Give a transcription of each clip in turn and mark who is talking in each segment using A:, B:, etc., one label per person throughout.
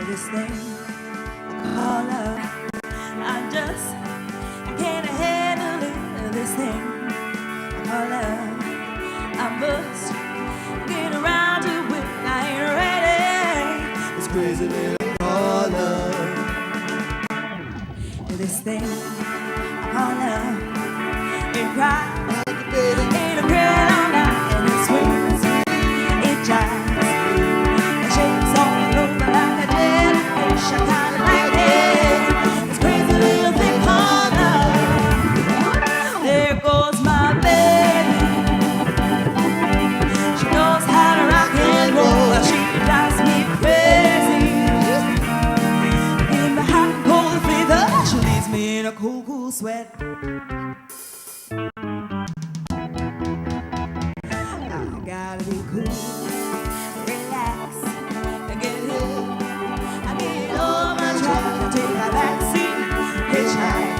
A: This thing called love, I just can't handle it. This thing called love, I must get around to it. I ain't ready. This crazy little called love. This thing called love, it cries, ain't afraid all night, and it swings, it jives, it shakes all over like a I kinda like it. This crazy little thing called love. There goes my baby. She knows how to rock and roll. She drives me crazy. In the hot and cold fever, she leaves me in a cool, cool sweat. I gotta be cool, relax, and get hit. I take a backseat, hitchhike.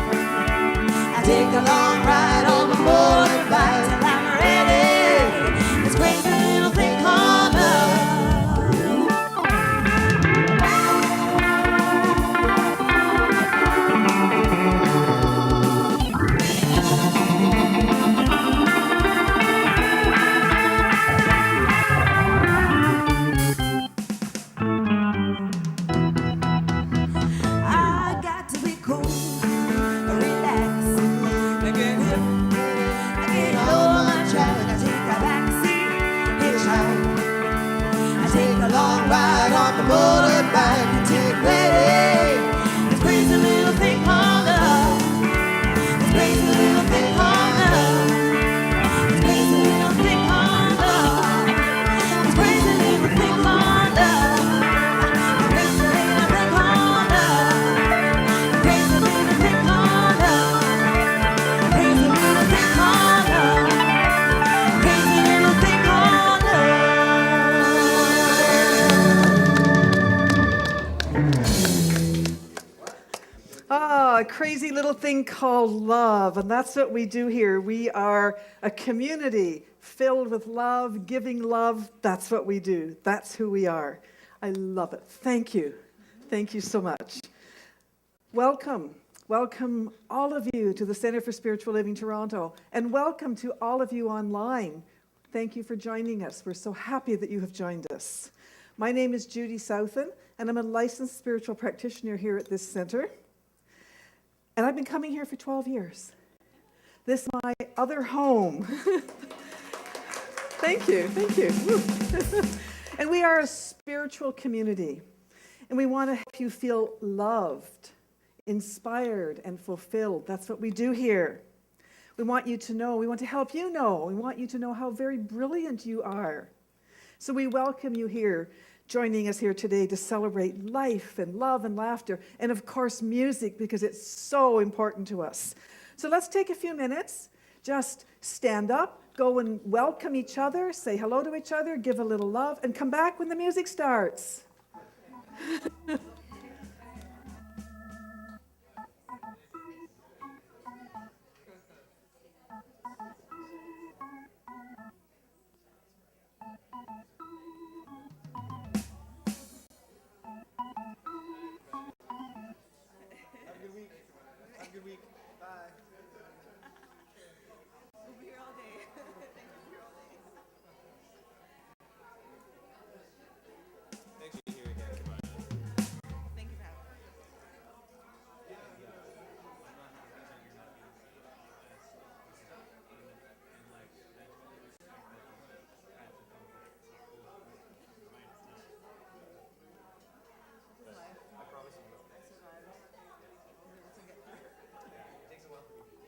A: I take a long ride on the motorbike till I'm ready. This crazy little thing called love. Ride on the motorbike and take ready. This crazy little thing called love. This crazy little thing called love. This crazy little thing called love. This crazy little thing called love. This crazy little thing called love. This crazy little thing called love. This crazy little thing called love. Crazy little thing called love.
B: A crazy little thing called love, and that's what we do here. We are a community filled with love, giving love. That's what we do. That's who we are. I love it. Thank you. Thank you so much. Welcome. Welcome all of you to the Centre for Spiritual Living Toronto, and welcome to all of you online. Thank you for joining us. We're so happy that you have joined us. My name is Judy Southen, and I'm a licensed spiritual practitioner here at this centre. And I've been coming here for 12 years. This is my other home. Thank you, thank you. And we are a spiritual community. And we want to help you feel loved, inspired, and fulfilled. That's what we do here. We want you to know, we want to help you know. We want you to know how very brilliant you are. So we welcome you here, joining us here today to celebrate life and love and laughter, and of course music, because it's so important to us. So let's take a few minutes, just stand up, go and welcome each other, say hello to each other, give a little love, and come back when the music starts.
C: Have a good week. Bye.
A: We'll be here all day. Thank you for all day.
C: Thanks for being here again.
A: Thank you for having me.
C: I promise you will.
A: I survived. I was able to get through.
C: It takes a while.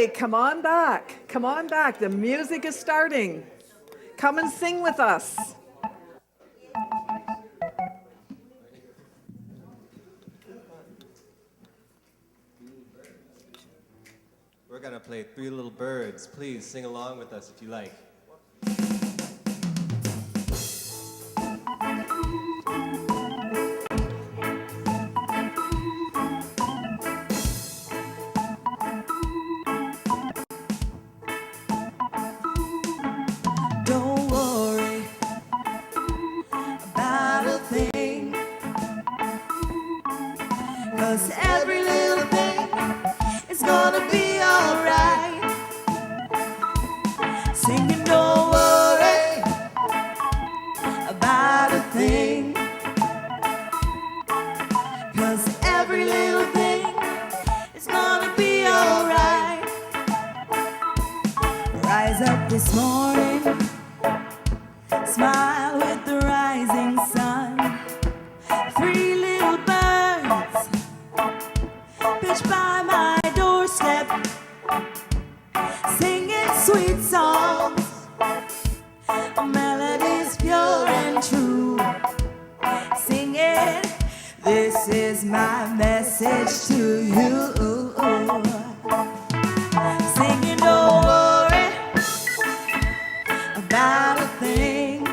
B: Okay, come on back. Come on back. The music is starting. Come and sing with us.
C: We're going to play Three Little Birds. Please sing along with us if you like.
A: Don't worry about a thing, 'cause every little thing is gonna be alright. Singing, don't worry about a thing, 'cause every little thing is gonna be alright. Rise up this morning, smile with the rising sun. Three little birds pitched by my doorstep, singing sweet songs, melodies pure and true. Singing, this is my message to you. Singing, don't worry about a thing.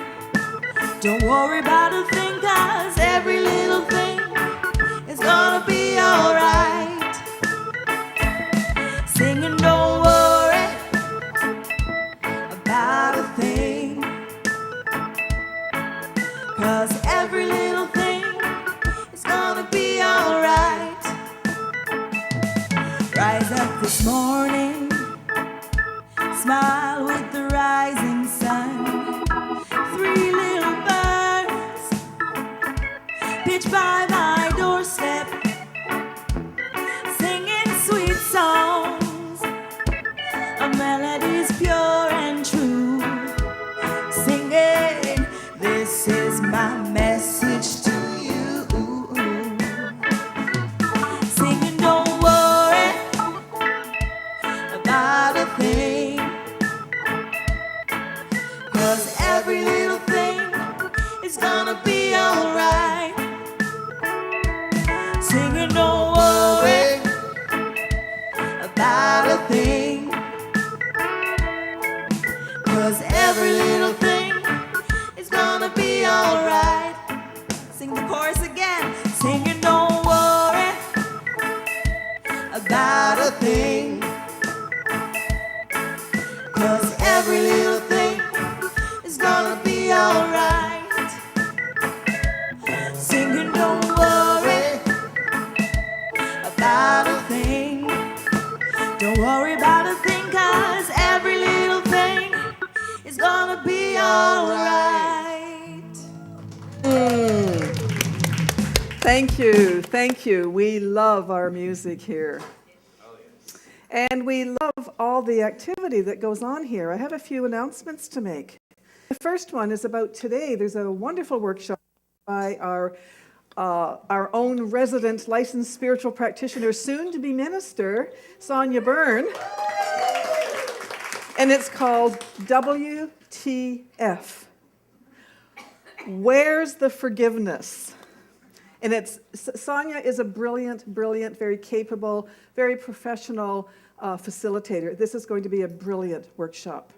A: Don't worry about a thing, 'cause every little thing is gonna be alright. Singing, don't worry about a thing, 'cause every little thing is gonna be alright. Rise up this morning, smile with the rising sun. Three little birds pitched by my doorstep, singing sweet songs, melodies pure and true. Singing, this is my message to you. Singing, don't worry about a thing, 'cause every little thing is gonna be alright. Singing, don't worry about a thing, 'cause every little thing is gonna be alright. Sing the chorus again. Singing, don't worry about a thing, 'cause every little thing is gonna be alright. Singing, don't worry about a thing. Don't worry about a thing, 'cause every little thing is gonna be alright.
B: Thank you. Thank you. We love our music here. And we love all the activity that goes on here. I have a few announcements to make. The first one is about today. There's a wonderful workshop by our own resident licensed spiritual practitioner, soon to be minister, Sonia Byrne. And it's called WTF. Where's the forgiveness? And Sonia is a brilliant, very capable, very professional facilitator. This is going to be a brilliant workshop.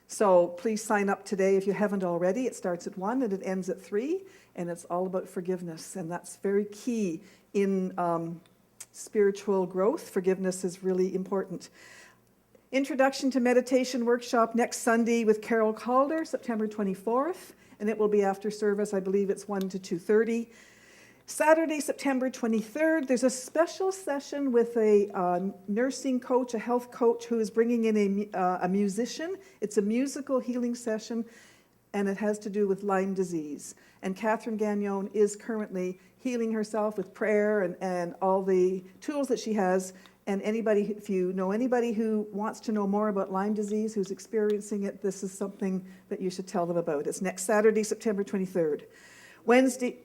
B: So please sign up today if you haven't already. It starts at 1 and it ends at 3, and it's all about forgiveness. And that's very key in spiritual growth. Forgiveness is really important. Introduction to Meditation workshop next Sunday with Carol Calder, September 24th. And it will be after service. I believe it's 1 to 2:30. Saturday, September 23rd, there's a special session with a nursing coach, a health coach, who is bringing in a musician. It's a musical healing session, and it has to do with Lyme disease. And Catherine Gagnon is currently healing herself with prayer and all the tools that she has. And anybody, if you know anybody who wants to know more about Lyme disease, who's experiencing it, this is something that you should tell them about. It's next Saturday, September 23rd. Wednesday,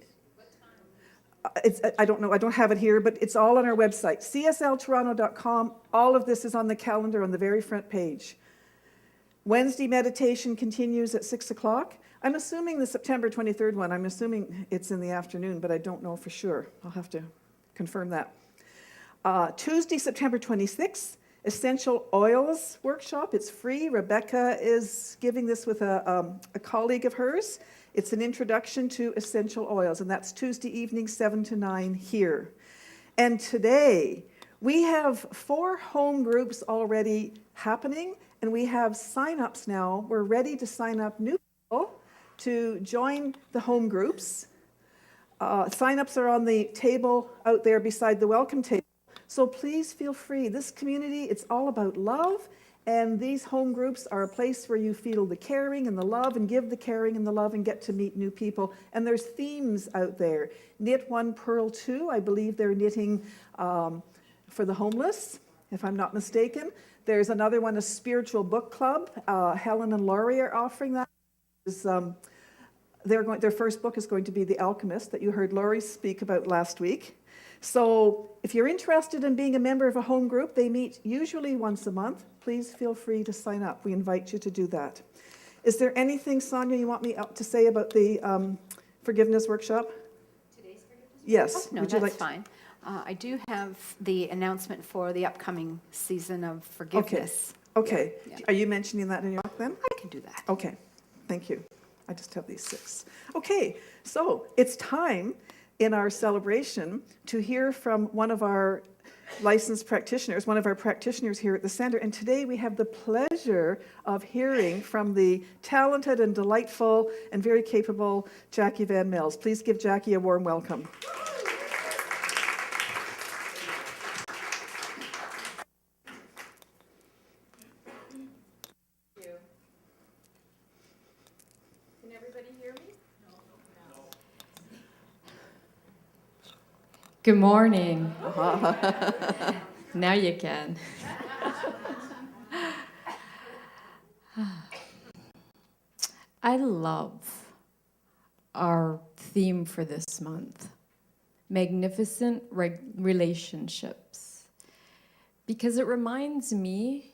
B: I don't know, I don't have it here, but it's all on our website, csltoronto.com. All of this is on the calendar on the very front page. Wednesday meditation continues at 6 o'clock. I'm assuming the September 23rd one, I'm assuming it's in the afternoon, but I don't know for sure. I'll have to confirm that. Tuesday, September 26th, Essential Oils Workshop. It's free. Rebecca is giving this with a colleague of hers. It's an introduction to essential oils, and that's Tuesday evening, 7 to 9 here. And today, we have 4 home groups already happening, and we have sign-ups now. We're ready to sign up new people to join the home groups. Sign-ups are on the table out there beside the welcome table. So please feel free. This community, it's all about love, and these home groups are a place where you feel the caring and the love and give the caring and the love and get to meet new people. And there's themes out there. Knit One, Purl Two. I believe they're knitting for the homeless, if I'm not mistaken. There's another one, a spiritual book club. Helen and Laurie are offering that. Their first book is going to be The Alchemist, that you heard Laurie speak about last week. So if you're interested in being a member of a home group, they meet usually once a month. Please feel free to sign up. We invite you to do that. Is there anything, Sonia, you want me to say about the forgiveness workshop?
D: Today's forgiveness?
B: Yes.
D: Oh, no,
B: Would you
D: that's
B: like
D: fine. I do have the announcement for the upcoming season of forgiveness.
B: Okay.
D: Yeah.
B: Are you mentioning that in your talk then?
D: I can do that.
B: Okay. Thank you. I just have these 6. Okay. So it's time in our celebration to hear from one of our licensed practitioners, one of our practitioners here at the center. And today we have the pleasure of hearing from the talented and delightful and very capable Jackie Van Mills. Please give Jackie a warm welcome.
D: Can everybody hear me?
E: Good morning. Now you can. I love our theme for this month, magnificent relationships, because it reminds me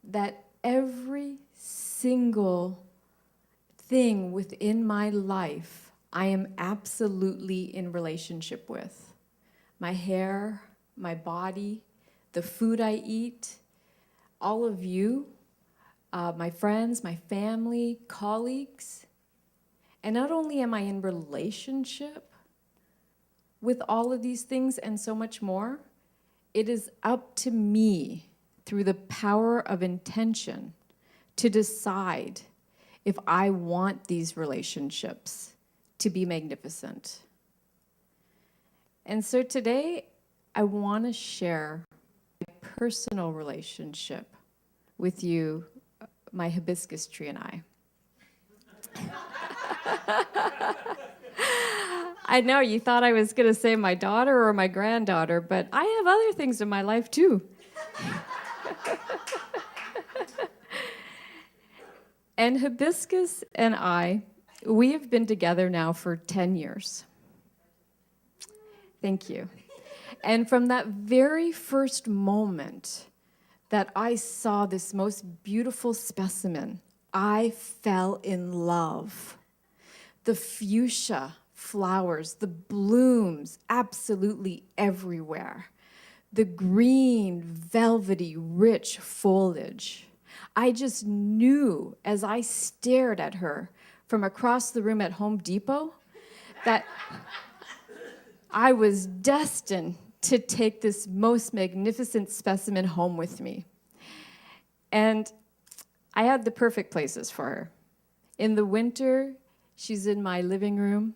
E: that every single thing within my life I am absolutely in relationship with. My hair, my body, the food I eat, all of you, my friends, my family, colleagues. And not only am I in relationship with all of these things and so much more, it is up to me, through the power of intention, to decide if I want these relationships to be magnificent. And so today, I want to share my personal relationship with you, my hibiscus tree and I. I know you thought I was going to say my daughter or my granddaughter, but I have other things in my life too. And hibiscus and I, we have been together now for 10 years. Thank you. And from that very first moment that I saw this most beautiful specimen, I fell in love. The fuchsia flowers, the blooms absolutely everywhere. The green, velvety, rich foliage. I just knew as I stared at her from across the room at Home Depot that I was destined to take this most magnificent specimen home with me. And I had the perfect places for her. In the winter, she's in my living room,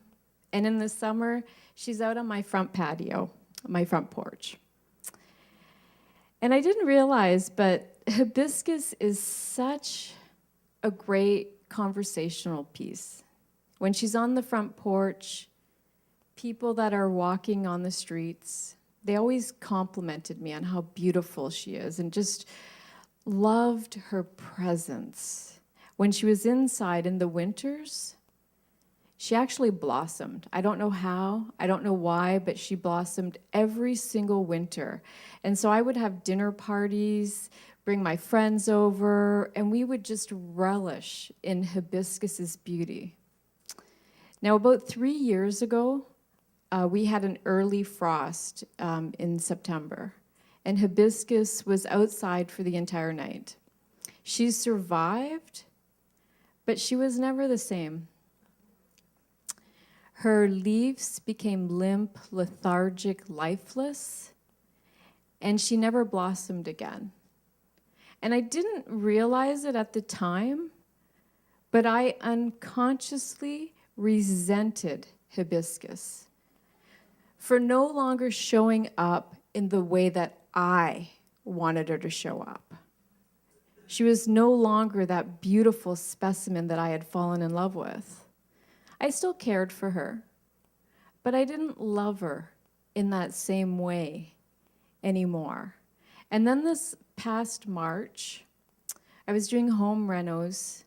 E: and in the summer, she's out on my front patio, my front porch. And I didn't realize, but hibiscus is such a great conversational piece. When she's on the front porch, people that are walking on the streets, they always complimented me on how beautiful she is and just loved her presence. When she was inside in the winters, she actually blossomed. I don't know how, I don't know why, but she blossomed every single winter. And so I would have dinner parties, bring my friends over, and we would just relish in hibiscus's beauty. Now, about 3 years ago, we had an early frost in September, and hibiscus was outside for the entire night. She survived, but she was never the same. Her leaves became limp, lethargic, lifeless, and she never blossomed again. And I didn't realize it at the time, but I unconsciously resented hibiscus for no longer showing up in the way that I wanted her to show up. She was no longer that beautiful specimen that I had fallen in love with. I still cared for her, but I didn't love her in that same way anymore. And then this past March, I was doing home renos,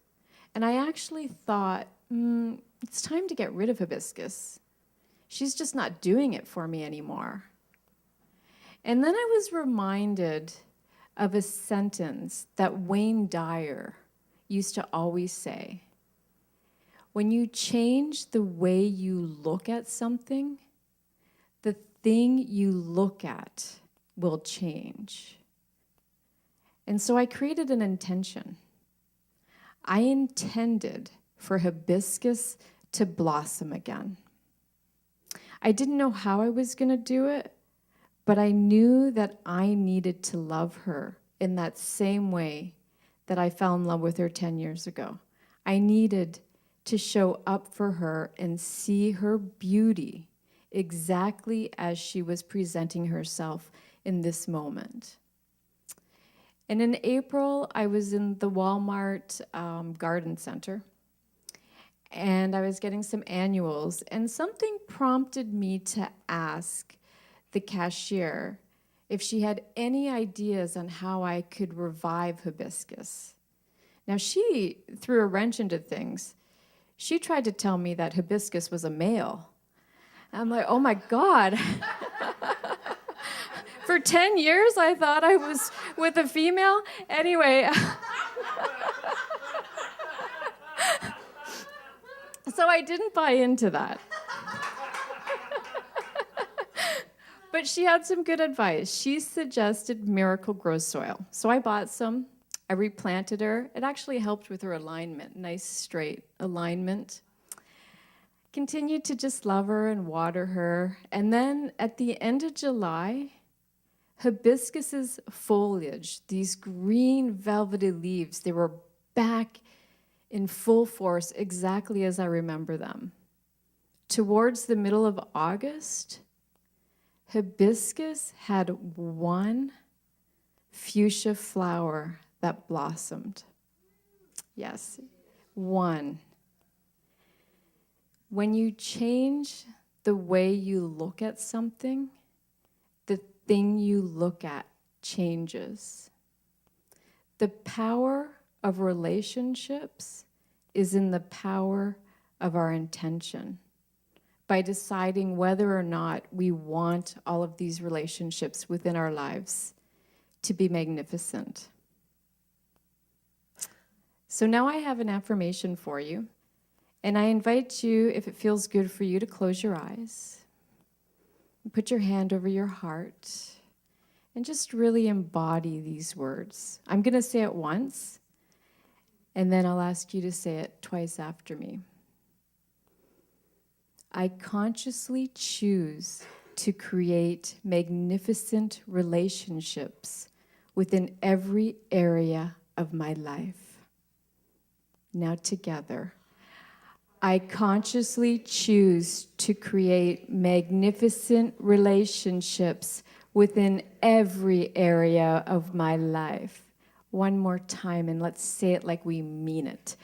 E: and I actually thought, it's time to get rid of hibiscus. She's just not doing it for me anymore. And then I was reminded of a sentence that Wayne Dyer used to always say. When you change the way you look at something, the thing you look at will change. And so I created an intention. I intended for hibiscus to blossom again. I didn't know how I was going to do it, but I knew that I needed to love her in that same way that I fell in love with her 10 years ago. I needed to show up for her and see her beauty exactly as she was presenting herself in this moment. And in April, I was in the Walmart garden center, and I was getting some annuals, and something prompted me to ask the cashier if she had any ideas on how I could revive hibiscus. Now, she threw a wrench into things. She tried to tell me that hibiscus was a male. I'm like, oh my God. For 10 years, I thought I was with a female. Anyway. So I didn't buy into that. But she had some good advice. She suggested Miracle Grow soil. So I bought some. I replanted her. It actually helped with her alignment, nice straight alignment. Continued to just love her and water her. And then at the end of July, hibiscus's foliage, these green velvety leaves, they were back in full force exactly as I remember them. Towards the middle of August, hibiscus had one fuchsia flower that blossomed. Yes, one. When you change the way you look at something, the thing you look at changes. The power of relationships is in the power of our intention. By deciding whether or not we want all of these relationships within our lives to be magnificent. So now I have an affirmation for you, and I invite you, if it feels good for you, to close your eyes, put your hand over your heart, and just really embody these words. I'm going to say it once, and then I'll ask you to say it twice after me. I consciously choose to create magnificent relationships within every area of my life. Now together. I consciously choose to create magnificent relationships within every area of my life. One more time, and let's say it like we mean it.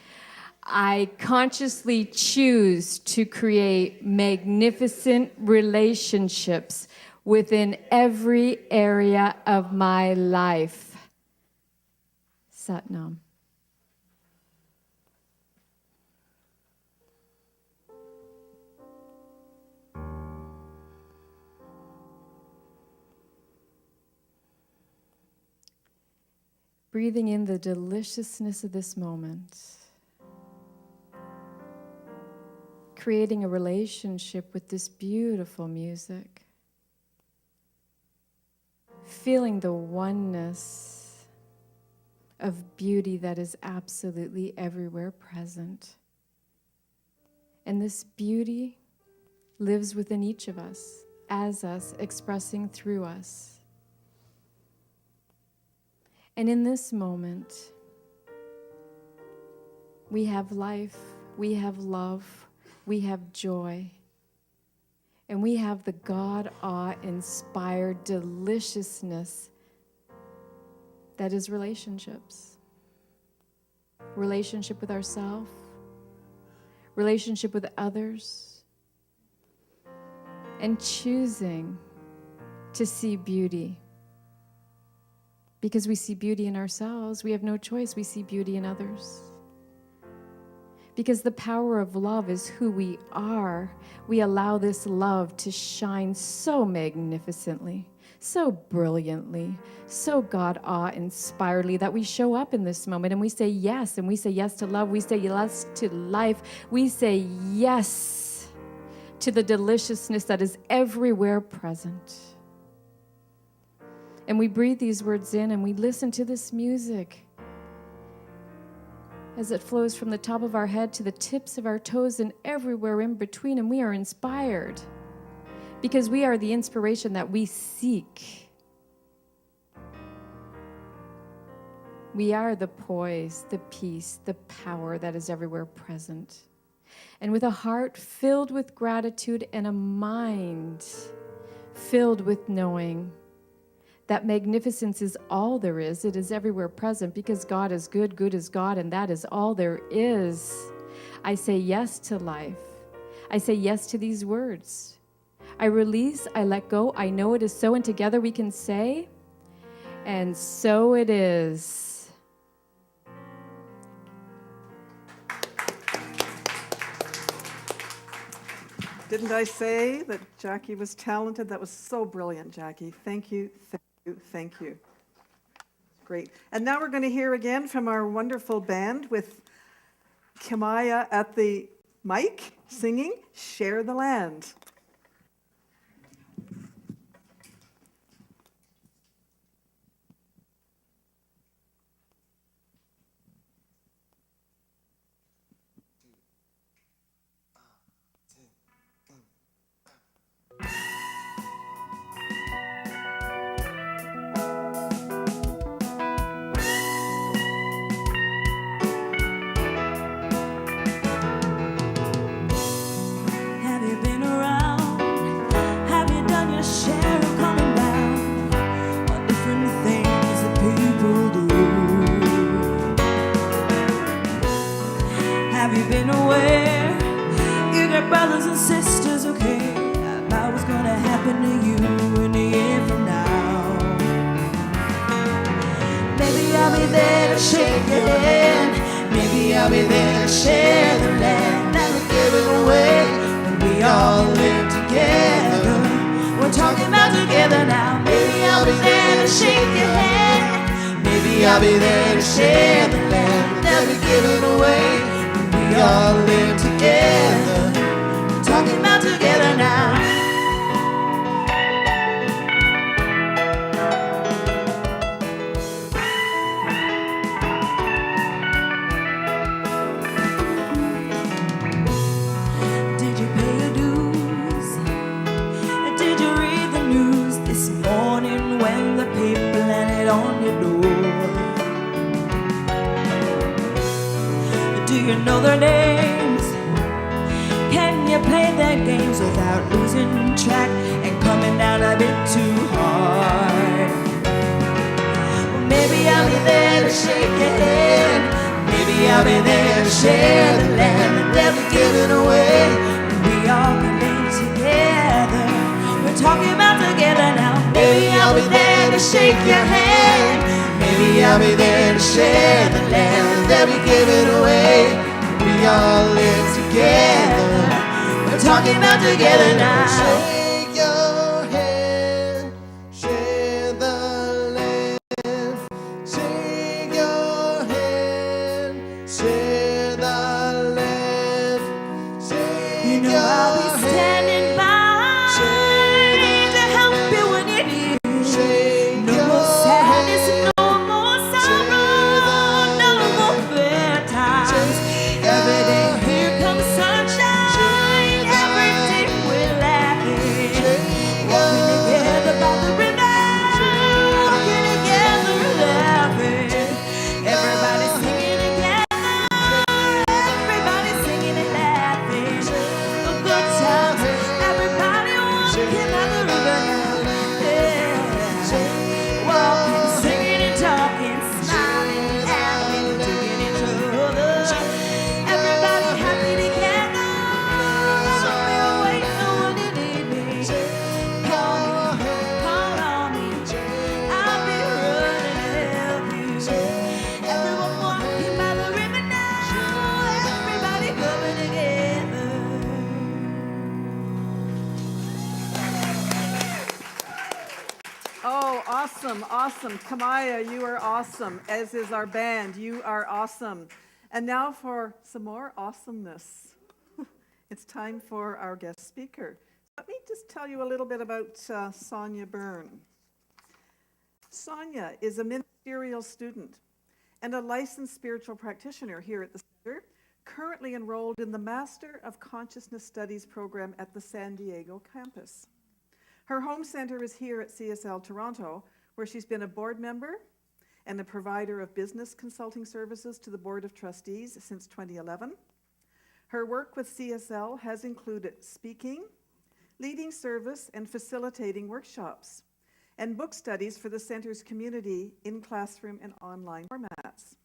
E: I consciously choose to create magnificent relationships within every area of my life. Satnam. breathing in the deliciousness of this moment, creating a relationship with this beautiful music, feeling the oneness of beauty that is absolutely everywhere present. And this beauty lives within each of us, as us, expressing through us. And in this moment, we have life, we have love, we have joy, and we have the God awe-inspired deliciousness that is relationships. Relationship with ourselves, relationship with others, and choosing to see beauty. Because we see beauty in ourselves, we have no choice, we see beauty in others. Because the power of love is who we are, we allow this love to shine so magnificently, so brilliantly, so God awe-inspiredly that we show up in this moment and we say yes, and we say yes to love, we say yes to life, we say yes to the deliciousness that is everywhere present. And we breathe these words in and we listen to this music as it flows from the top of our head to the tips of our toes and everywhere in between. And we are inspired because we are the inspiration that we seek. We are the poise, the peace, the power that is everywhere present. And with a heart filled with gratitude and a mind filled with knowing that magnificence is all there is. It is everywhere present because God is good, good is God, and that is all there is. I say yes to life. I say yes to these words. I release, I let go, I know it is so, and together we can say, and so it is.
B: Didn't I say that Jackie was talented? That was so brilliant, Jackie. Thank you, thank you, thank you. Great. And now we're going to hear again from our wonderful band with Kimaya at the mic singing Share the Land.
A: Have you been around? Have you done your share of coming down on different things that people do? Have you been aware you got brothers and sisters, okay, about what's gonna happen to you in a year from now? Maybe I'll be there to shake your hand. Maybe I'll be there to share the land that we're giving away. We all live together. We're talking about together now. Maybe I'll be there to shake your hand. Maybe I'll be there to share the land that we're giving away. We all live together. We're talking about together now. Did you pay your dues? Did you read the news this morning when the paper landed on your door? Do you know their names? Can you play their games without losing track and coming down a bit too hard? Well, maybe I'll be there to shake your hand. Maybe I'll be there to share the land that we're giving away. We all can live together. We're talking about together now. Maybe I'll be there to shake your hand. Maybe I'll be there to share the land that we're giving away. We all live together. We're talking about together now.
C: Shake your hand, share the land. Shake
B: awesome. Kamaya, you are awesome, as is our band. You are awesome. And now for some more awesomeness. It's time for our guest speaker. Let me just tell you a little bit about Sonia Byrne. Sonia is a ministerial student and a licensed spiritual practitioner here at the center, currently enrolled in the Master of Consciousness Studies program at the San Diego campus. Her home center is here at CSL Toronto, where she's been a board member and a provider of business consulting services to the Board of Trustees since 2011. Her work with CSL has included speaking, leading service, and facilitating workshops, and book studies for the center's community in classroom and online formats.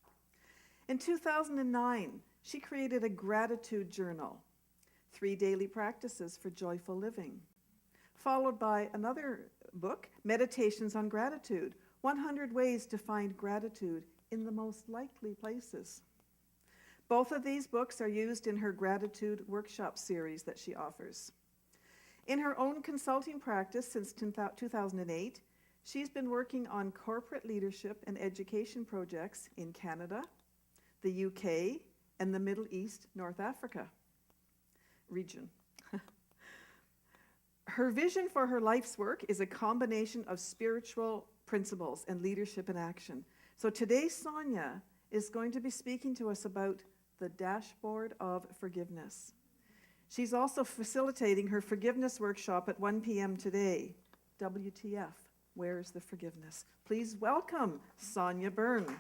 B: In 2009, she created a gratitude journal, 3 daily practices for joyful living, followed by another book, Meditations on Gratitude, 100 ways to find gratitude in the most likely places. Both of these books are used in her gratitude workshop series that she offers. In her own consulting practice since 2008, she's been working on corporate leadership and education projects in Canada, the UK, and the Middle East, North Africa region. Her vision for her life's work is a combination of spiritual principles and leadership in action. So today, Sonia is going to be speaking to us about the dashboard of forgiveness. She's also facilitating her forgiveness workshop at 1 p.m. today. WTF, where's the forgiveness? Please welcome Sonia Byrne.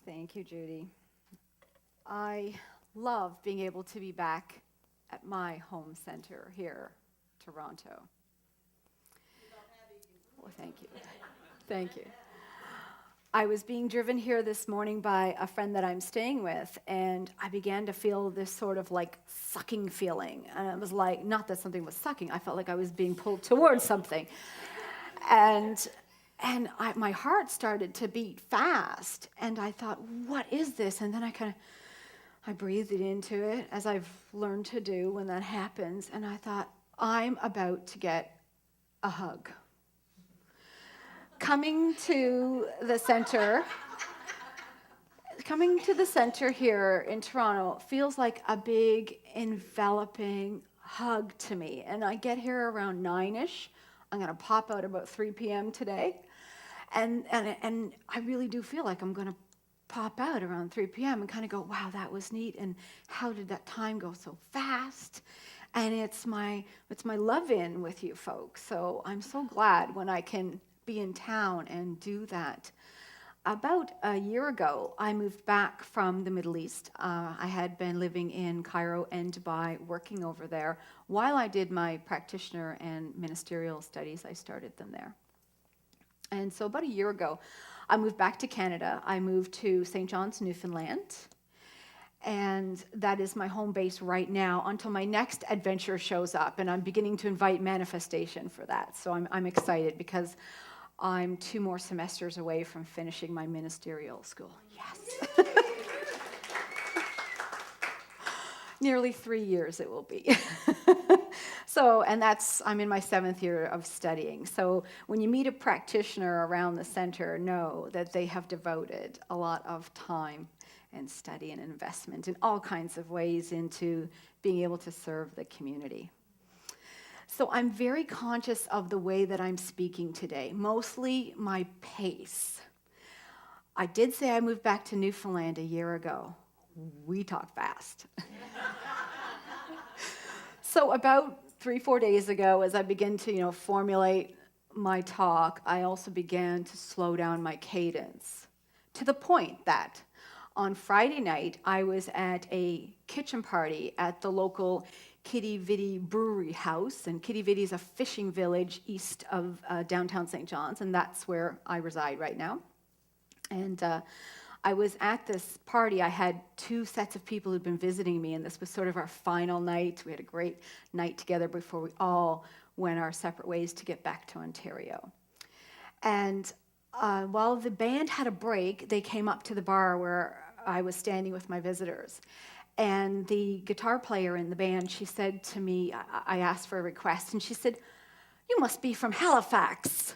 D: Thank you, Judy. I love being able to be back at my home center here, Toronto. Well, thank you. Thank you. I was being driven here this morning by a friend that I'm staying with, and I began to feel this sort of like sucking feeling. And it was like, not that something was sucking, I felt like I was being pulled towards something. And my heart started to beat fast, and I thought, what is this? And then I breathed it into it, as I've learned to do when that happens, and I thought, I'm about to get a hug. Coming to the center here in Toronto feels like a big enveloping hug to me. And I get here around 9-ish. I'm going to pop out about 3 p.m. today. And I really do feel like I'm going to pop out around 3 p.m. and kind of go, wow, that was neat. And how did that time go so fast? And it's my love-in with you folks. So I'm so glad when I can be in town and do that. About a year ago, I moved back from the Middle East. I had been living in Cairo and Dubai, working over there. While I did my practitioner and ministerial studies, I started them there. And so about a year ago, I moved back to Canada. I moved to St. John's, Newfoundland. And that is my home base right now until my next adventure shows up. And I'm beginning to invite manifestation for that. So I'm excited because I'm 2 more semesters away from finishing my ministerial school. Yes. Nearly 3 years it will be. So, and I'm in my 7th year of studying. So when you meet a practitioner around the center, know that they have devoted a lot of time and study and investment in all kinds of ways into being able to serve the community. So I'm very conscious of the way that I'm speaking today, mostly my pace. I did say I moved back to Newfoundland a year ago. We talk fast. So about 3-4 days ago, as I began to, formulate my talk, I also began to slow down my cadence to the point that on Friday night, I was at a kitchen party at the local Kitty Vitty Brewery House, and Kitty Vitty is a fishing village east of downtown St. John's, and that's where I reside right now. And I was at this party. I had 2 sets of people who'd been visiting me, and this was sort of our final night. We had a great night together before we all went our separate ways to get back to Ontario. And while the band had a break, they came up to the bar where I was standing with my visitors. And the guitar player in the band, she said to me, I asked for a request, and she said, "You must be from Halifax."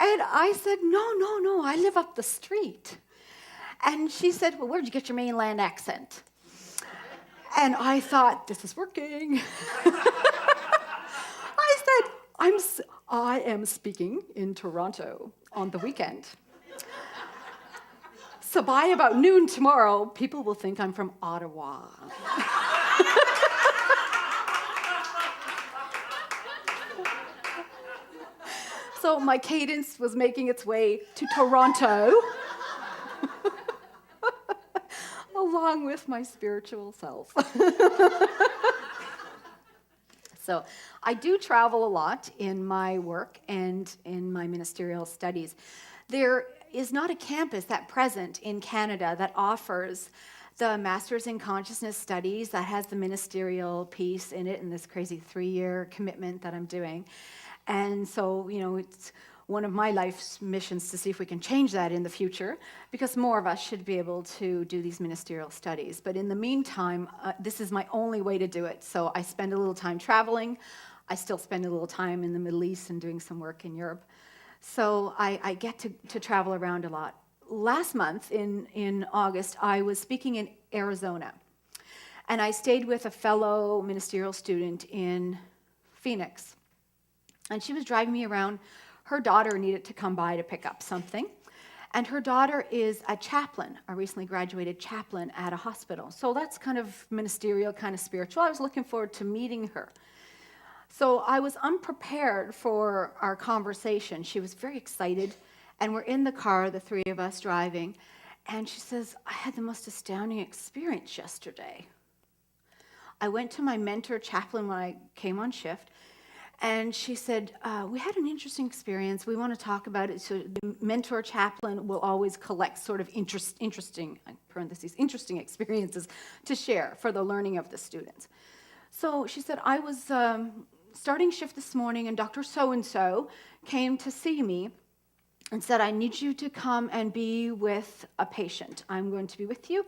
D: And I said, no, I live up the street. And she said, "Well, where'd you get your mainland accent?" And I thought, this is working. I said, I am speaking in Toronto on the weekend. So by about noon tomorrow, people will think I'm from Ottawa. So my cadence was making its way to Toronto, along with my spiritual self. So I do travel a lot in my work and in my ministerial studies. There is not a campus at present in Canada that offers the Master's in Consciousness Studies that has the ministerial piece in it and this crazy 3-year commitment that I'm doing. And so, it's one of my life's missions to see if we can change that in the future, because more of us should be able to do these ministerial studies. But in the meantime, this is my only way to do it. So I spend a little time traveling. I still spend a little time in the Middle East and doing some work in Europe. So I get to travel around a lot. Last month, in August, I was speaking in Arizona. And I stayed with a fellow ministerial student in Phoenix. And she was driving me around. Her daughter needed to come by to pick up something. And her daughter is a chaplain, a recently graduated chaplain at a hospital. So that's kind of ministerial, kind of spiritual. I was looking forward to meeting her. So I was unprepared for our conversation. She was very excited. And we're in the car, the three of us driving. And she says, "I had the most astounding experience yesterday. I went to my mentor chaplain when I came on shift. And she said, we had an interesting experience. We want to talk about it." So the mentor chaplain will always collect sort of interesting, parentheses, interesting experiences to share for the learning of the students. So she said, "I was starting shift this morning, and Dr. So-and-so came to see me and said, 'I need you to come and be with a patient. I'm going to be with you.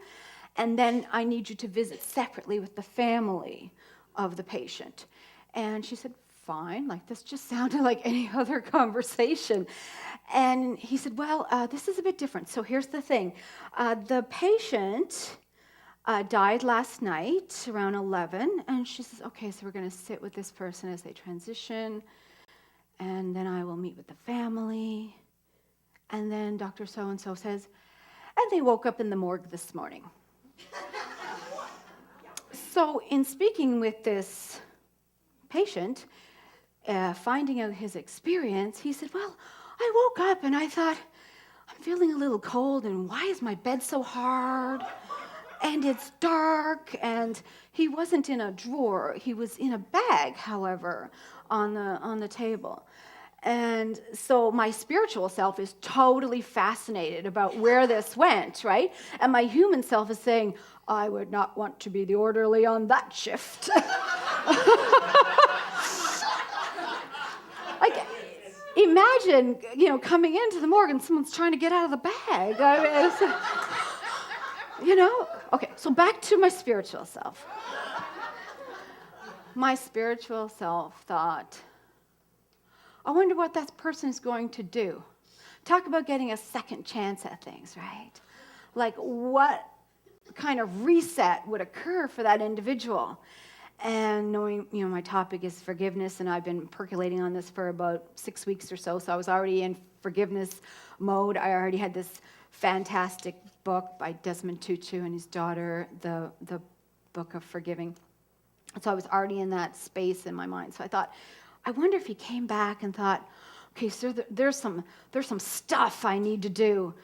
D: And then I need you to visit separately with the family of the patient.'" And she said, "Fine, like this just sounded like any other conversation." And he said, "Well, this is a bit different. So here's the thing. The patient died last night around 11. And she says, okay, so we're going to sit with this person as they transition. And then I will meet with the family. And then Dr. So-and-so says, and they woke up in the morgue this morning." So in speaking with this patient, finding out his experience, he said, "Well, I woke up and I thought, I'm feeling a little cold, and why is my bed so hard? And it's dark." And he wasn't in a drawer. He was in a bag, however, on the table. And so my spiritual self is totally fascinated about where this went, right? And my human self is saying, "I would not want to be the orderly on that shift." Like, imagine, coming into the morgue and someone's trying to get out of the bag. I mean, Okay, so back to my spiritual self. My spiritual self thought, I wonder what that person is going to do. Talk about getting a second chance at things, right? Like, what kind of reset would occur for that individual? And knowing, my topic is forgiveness, and I've been percolating on this for about 6 weeks or so, so I was already in forgiveness mode. I already had this fantastic book by Desmond Tutu and his daughter, the Book of Forgiving. So I was already in that space in my mind. So I thought, I wonder if he came back and thought, okay, so there's some stuff I need to do.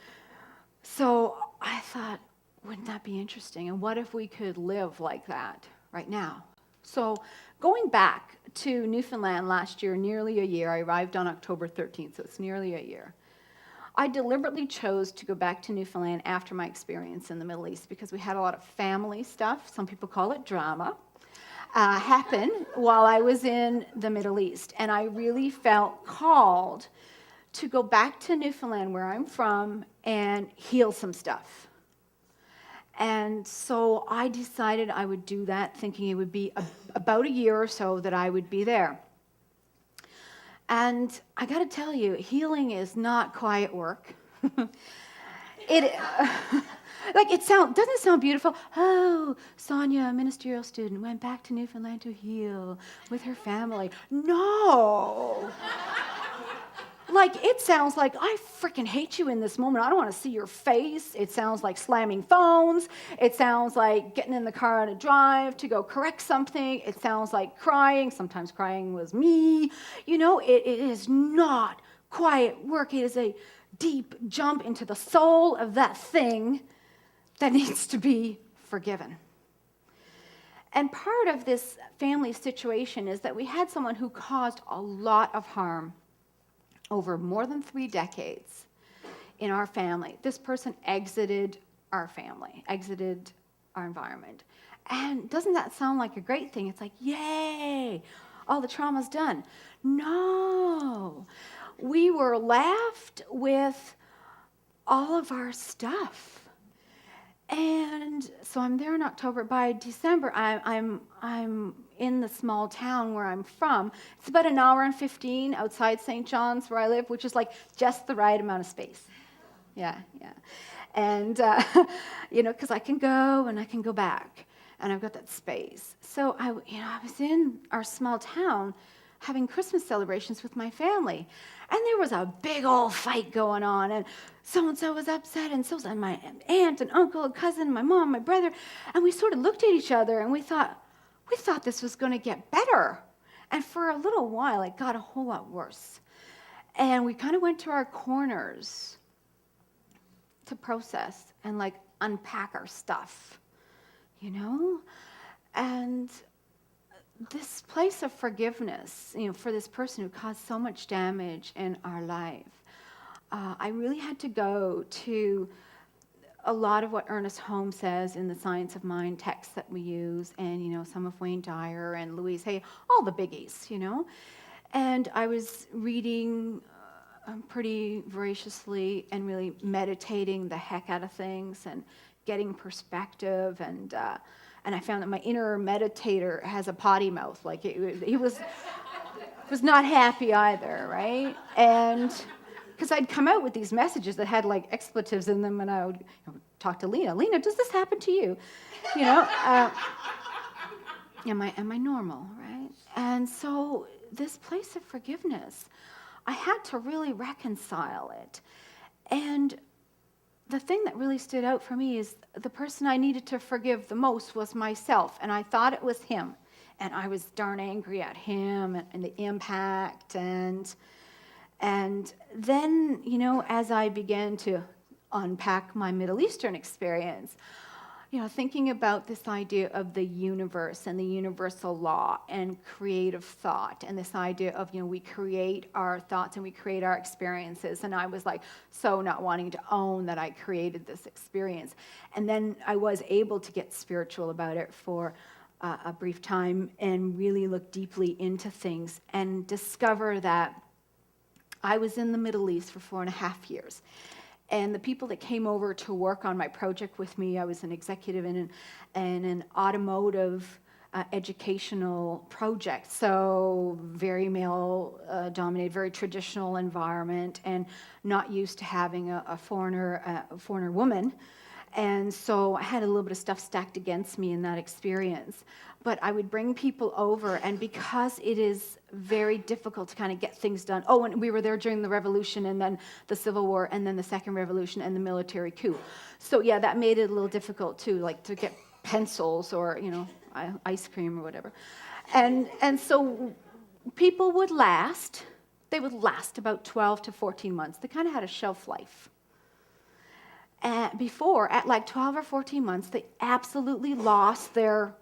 D: So I thought, wouldn't that be interesting? And what if we could live like that right now? So going back to Newfoundland last year, nearly a year, I arrived on October 13th, so it's nearly a year. I deliberately chose to go back to Newfoundland after my experience in the Middle East because we had a lot of family stuff, some people call it drama, happen while I was in the Middle East. And I really felt called to go back to Newfoundland, where I'm from, and heal some stuff. And so I decided I would do that, thinking it would be about a year or so that I would be there. And I got to tell you, healing is not quiet work. It doesn't sound beautiful. Oh, Sonia, a ministerial student, went back to Newfoundland to heal with her family. No. Like, it sounds like, I freaking hate you in this moment. I don't want to see your face. It sounds like slamming phones. It sounds like getting in the car on a drive to go correct something. It sounds like crying. Sometimes crying was me. You know, it is not quiet work. It is a deep jump into the soul of that thing that needs to be forgiven. And part of this family situation is that we had someone who caused a lot of harm over more than 3 decades in our family. This person exited our family, exited our environment. And doesn't that sound like a great thing? It's like, yay, all the trauma's done. No, we were left with all of our stuff. And so I'm there in October. By December, I'm in the small town where I'm from. It's about an hour and 15 outside St. John's where I live, which is like just the right amount of space. Yeah. And, because I can go and I can go back, and I've got that space. So I was in our small town having Christmas celebrations with my family. And there was a big old fight going on, and so-and-so was upset, and so was my aunt and uncle and cousin, my mom, my brother, and we sort of looked at each other, and we thought this was going to get better. And for a little while, it got a whole lot worse. And we kind of went to our corners to process and, like, unpack our stuff, And this place of forgiveness, for this person who caused so much damage in our life, I really had to go to a lot of what Ernest Holmes says in the Science of Mind texts that we use, and, some of Wayne Dyer and Louise Hay, all the biggies, And I was reading pretty voraciously and really meditating the heck out of things and getting perspective, and I found that my inner meditator has a potty mouth. Like, he was not happy either, right? And because I'd come out with these messages that had, like, expletives in them, and I would talk to Lena. Lena, does this happen to you? Am I normal, right? And so this place of forgiveness, I had to really reconcile it. And the thing that really stood out for me is the person I needed to forgive the most was myself, and I thought it was him. And I was darn angry at him and the impact. And then, as I began to unpack my Middle Eastern experience, thinking about this idea of the universe and the universal law and creative thought, and this idea of, we create our thoughts and we create our experiences. And I was like, so not wanting to own that I created this experience. And then I was able to get spiritual about it for a brief time and really look deeply into things and discover that I was in the Middle East for 4.5 years. And the people that came over to work on my project with me, I was an executive in an automotive educational project. So very male-dominated, very traditional environment, and not used to having a foreigner woman. And so I had a little bit of stuff stacked against me in that experience. But I would bring people over, and because it is very difficult to kind of get things done. Oh, and we were there during the Revolution, and then the Civil War, and then the Second Revolution, and the military coup. So yeah, that made it a little difficult too, like to get pencils or, ice cream or whatever. And so people would last. They would last about 12 to 14 months. They kind of had a shelf life. Before, at like 12 or 14 months, they absolutely lost their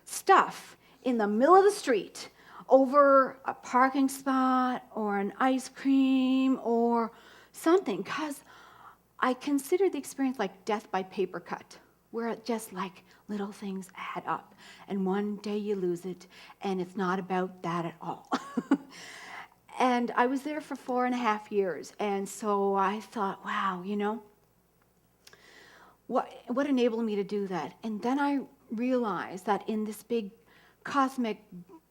D: stuff in the middle of the street over a parking spot or an ice cream or something, because I consider the experience like death by paper cut, where it just like little things add up, and one day you lose it, and it's not about that at all. And I was there for 4.5 years, and so I thought, wow, what enabled me to do that? And then I realized that in this big cosmic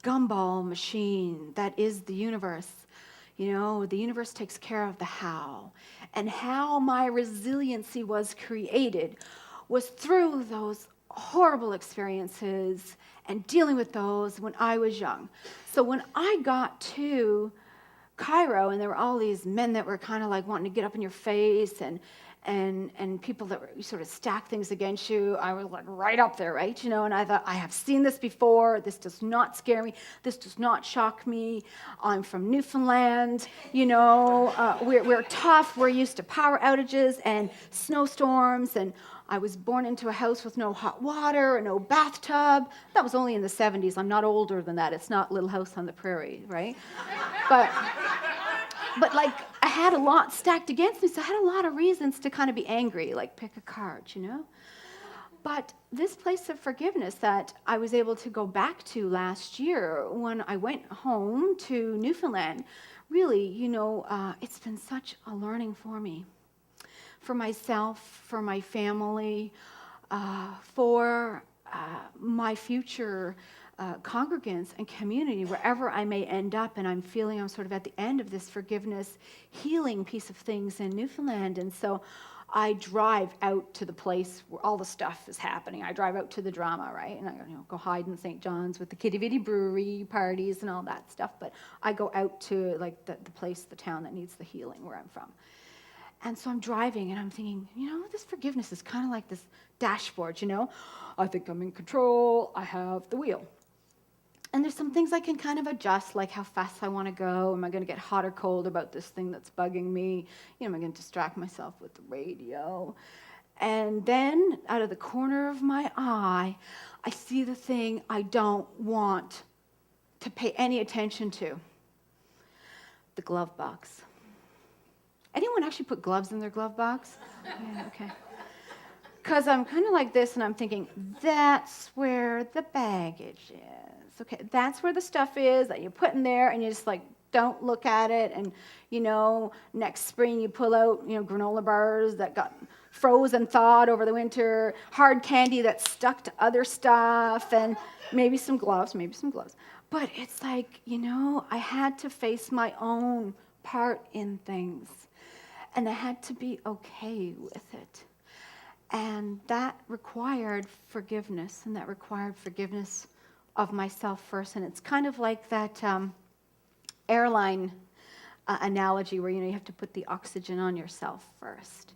D: gumball machine that is the universe, the universe takes care of the how. And how my resiliency was created was through those horrible experiences and dealing with those when I was young. So when I got to Cairo, and there were all these men that were kind of like wanting to get up in your face, and people that were sort of stack things against you, I was like right up there, right? And I thought, I have seen this before. This does not scare me. This does not shock me. I'm from Newfoundland. We're tough. We're used to power outages and snowstorms, and I was born into a house with no hot water, no bathtub. That was only in the 70s. I'm not older than that. It's not Little House on the Prairie, right? But like, I had a lot stacked against me, so I had a lot of reasons to kind of be angry, like pick a card, But this place of forgiveness that I was able to go back to last year when I went home to Newfoundland, really, it's been such a learning for me. For myself, for my family, for my future congregants and community, wherever I may end up, and I'm feeling I'm sort of at the end of this forgiveness, healing piece of things in Newfoundland. And so I drive out to the place where all the stuff is happening. I drive out to the drama, right? And I go hide in St. John's with the Kitty Bitty Brewery parties and all that stuff. But I go out to like the place, the town that needs the healing where I'm from. And so I'm driving and I'm thinking, this forgiveness is kind of like this dashboard, I think I'm in control. I have the wheel. And there's some things I can kind of adjust, like how fast I want to go. Am I going to get hot or cold about this thing that's bugging me? Am I going to distract myself with the radio? And then out of the corner of my eye, I see the thing I don't want to pay any attention to. The glove box. Anyone actually put gloves in their glove box? Yeah, okay. Because I'm kind of like this, and I'm thinking, that's where the baggage is. Okay, that's where the stuff is that you put in there, and you just like don't look at it. And next spring you pull out granola bars that got frozen, thawed over the winter, hard candy that's stuck to other stuff, and maybe some gloves. But it's like I had to face my own part in things, and I had to be okay with it. And that required forgiveness, and that required forgiveness of myself first. And it's kind of like that airline analogy where you have to put the oxygen on yourself first.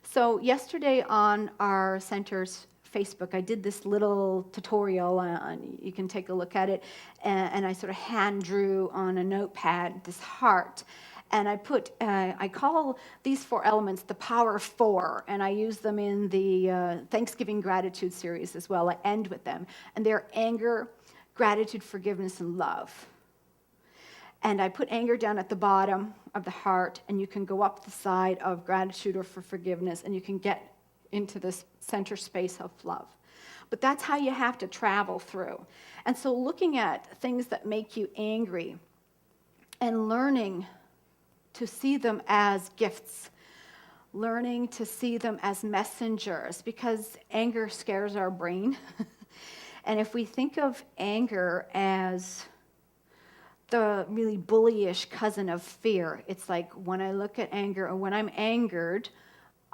D: So yesterday on our center's Facebook, I did this little tutorial, you can take a look at it, and I sort of hand drew on a notepad this heart. And I call these 4 elements the power 4, and I use them in the Thanksgiving gratitude series as well. I end with them. And they're anger, gratitude, forgiveness, and love. And I put anger down at the bottom of the heart, and you can go up the side of gratitude or for forgiveness, and you can get into this center space of love. But that's how you have to travel through. And so looking at things that make you angry and learning to see them as gifts, learning to see them as messengers, because anger scares our brain. And if we think of anger as the really bullyish cousin of fear, it's like when I look at anger, or when I'm angered,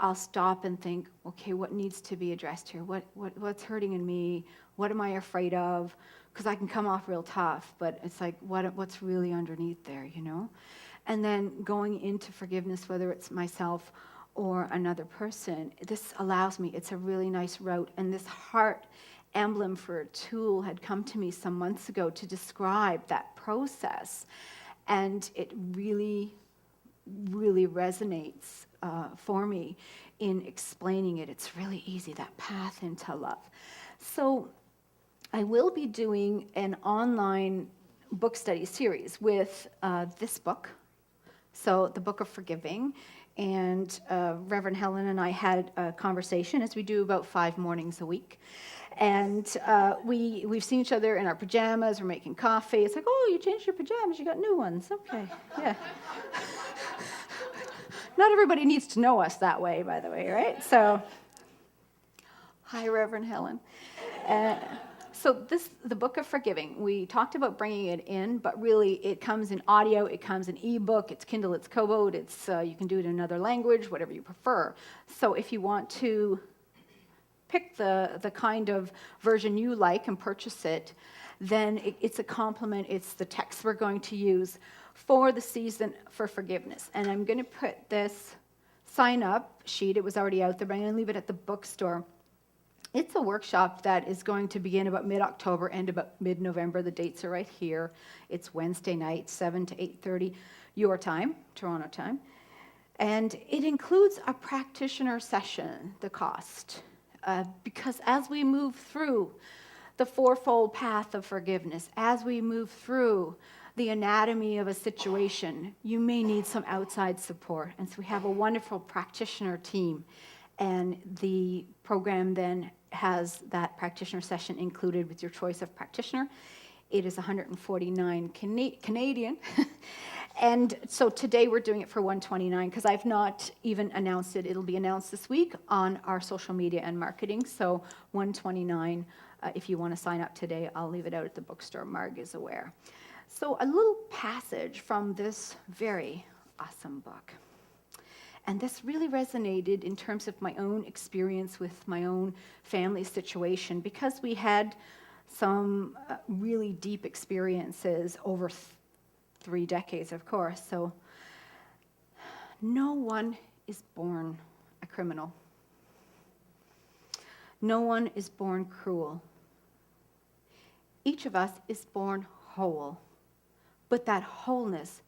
D: I'll stop and think, okay, what needs to be addressed here? What's hurting in me? What am I afraid of? Because I can come off real tough, but it's like, what's really underneath there, And then going into forgiveness, whether it's myself or another person, this allows me, it's a really nice route. And this heart emblem for a tool had come to me some months ago to describe that process. And it really, really resonates for me in explaining it. It's really easy, that path into love. So I will be doing an online book study series with this book. So the Book of Forgiving, and Reverend Helen and I had a conversation, as we do about 5 mornings a week. And we've seen each other in our pajamas, we're making coffee. It's like, oh, you changed your pajamas, you got new ones. Okay, yeah. Not everybody needs to know us that way, by the way, right? So Hi, Reverend Helen. So the Book of Forgiving, we talked about bringing it in, but really it comes in audio, it comes in ebook, it's Kindle, it's Kobo, it's you can do it in another language, whatever you prefer. So if you want to pick the kind of version you like and purchase it, then it's a complement. It's the text we're going to use for the season for forgiveness. And I'm going to put this sign up sheet. It was already out there, but I'm going to leave it at the bookstore. It's a workshop that is going to begin about mid-October, end about mid-November. The dates are right here. It's Wednesday night, 7 to 8:30 your time, Toronto time. And it includes a practitioner session, the cost. Because as we move through the fourfold path of forgiveness, as we move through the anatomy of a situation, you may need some outside support. And so we have a wonderful practitioner team. And the program then has that practitioner session included with your choice of practitioner. It is 149 Canadian. And so today we're doing it for 129 because I've not even announced it. It'll be announced this week on our social media and marketing. So 129, if you want to sign up today, I'll leave it out at the bookstore. Marg is aware. So a little passage from this very awesome book. And this really resonated in terms of my own experience with my own family situation because we had some really deep experiences over 3 decades, of course. So no one is born a criminal. No one is born cruel. Each of us is born whole, but that wholeness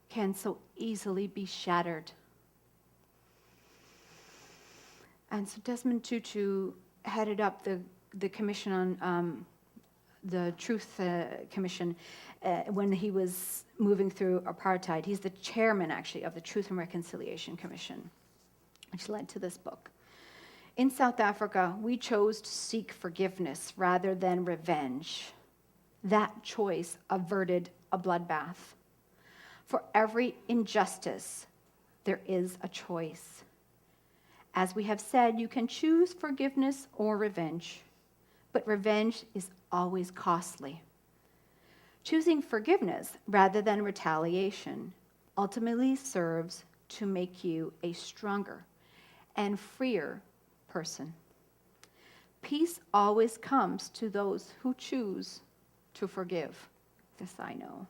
D: can so easily be shattered. And so Desmond Tutu headed up the commission on the Truth Commission when he was moving through apartheid. He's the chairman, actually, of the Truth and Reconciliation Commission, which led to this book. In South Africa, we chose to seek forgiveness rather than revenge. That choice averted a bloodbath. For every injustice, there is a choice. As we have said, you can choose forgiveness or revenge, but revenge is always costly. Choosing forgiveness rather than retaliation ultimately serves to make you a stronger and freer person. Peace always comes to those who choose to forgive. This I know.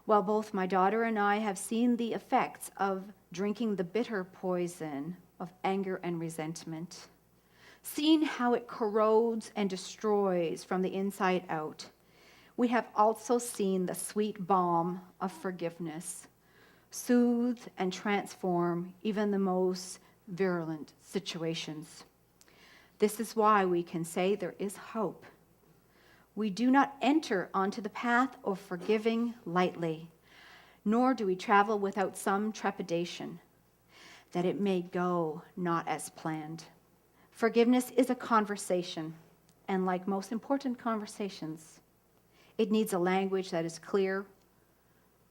D: While both my daughter and I have seen the effects of drinking the bitter poison of anger and resentment, seen how it corrodes and destroys from the inside out, we have also seen the sweet balm of forgiveness soothe and transform even the most virulent situations. This is why we can say there is hope. We do not enter onto the path of forgiving lightly, nor do we travel without some trepidation that it may go not as planned. Forgiveness is a conversation, and like most important conversations, it needs a language that is clear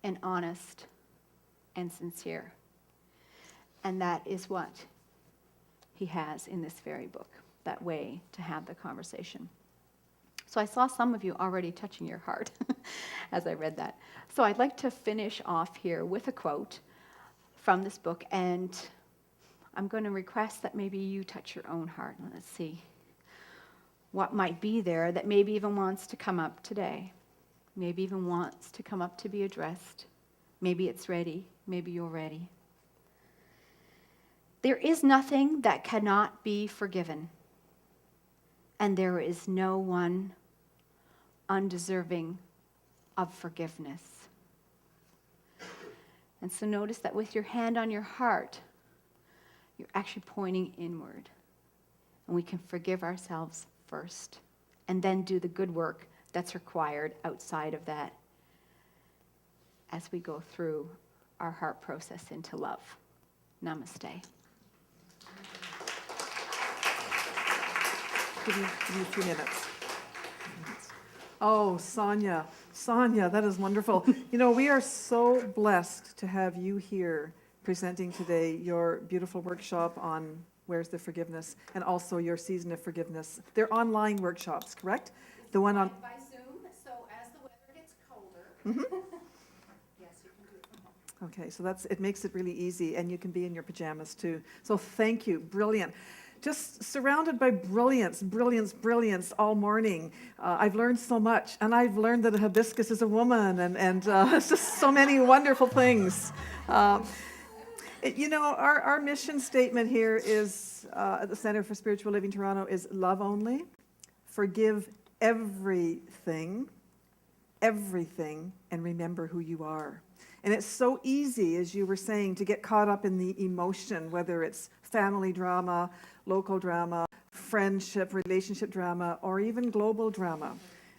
D: and honest and sincere. And that is what he has in this very book, that way to have the conversation. So I saw some of you already touching your heart as I read that. So I'd like to finish off here with a quote from this book, and I'm going to request that maybe you touch your own heart. Let's see what might be there that maybe even wants to come up today, maybe even wants to come up to be addressed. Maybe it's ready, maybe you're ready. There is nothing that cannot be forgiven, and there is no one undeserving of forgiveness. And so notice that with your hand on your heart, you're actually pointing inward. And we can forgive ourselves first, and then do the good work that's required outside of that as we go through our heart process into love. Namaste.
B: Give me a few minutes. Oh, Sonia, that is wonderful. You know, we are so blessed to have you here presenting today your beautiful workshop on Where's the forgiveness? And also your season of forgiveness. They're online workshops, correct? The one on...
D: By Zoom, so as the weather gets colder, yes, you can do it from home.
B: Okay, so it makes it really easy, and you can be in your pajamas too. So thank you, brilliant. Just surrounded by brilliance, brilliance, brilliance all morning. I've learned so much, and I've learned that a hibiscus is a woman, and it's just so many wonderful things. Our mission statement here is, at the Center for Spiritual Living Toronto, is love only, forgive everything, and remember who you are. And it's so easy, as you were saying, to get caught up in the emotion, whether it's family drama, local drama, friendship, relationship drama, or even global drama.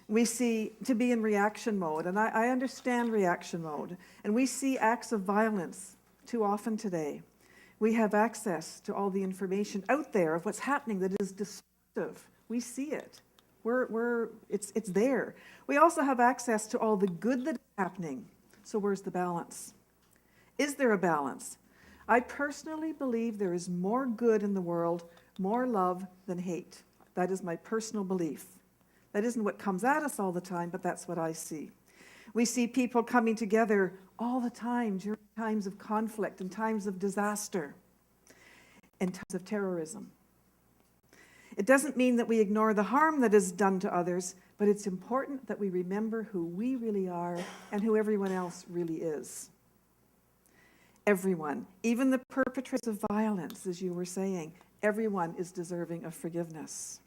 B: We see to be in reaction mode, and I understand reaction mode, and we see acts of violence too often today. We have access to all the information out there of what's happening that is destructive. We see it. It's there. We also have access to all the good that is happening. So where's the balance? Is there a balance? I personally believe there is more good in the world, more love than hate. That is my personal belief. That isn't what comes at us all the time, but that's what I see. We see people coming together all the time during times of conflict and times of disaster and times of terrorism. It doesn't mean that we ignore the harm that is done to others, but it's important that we remember who we really are and who everyone else really is. Everyone, even the perpetrators of violence, as you were saying, everyone is deserving of forgiveness.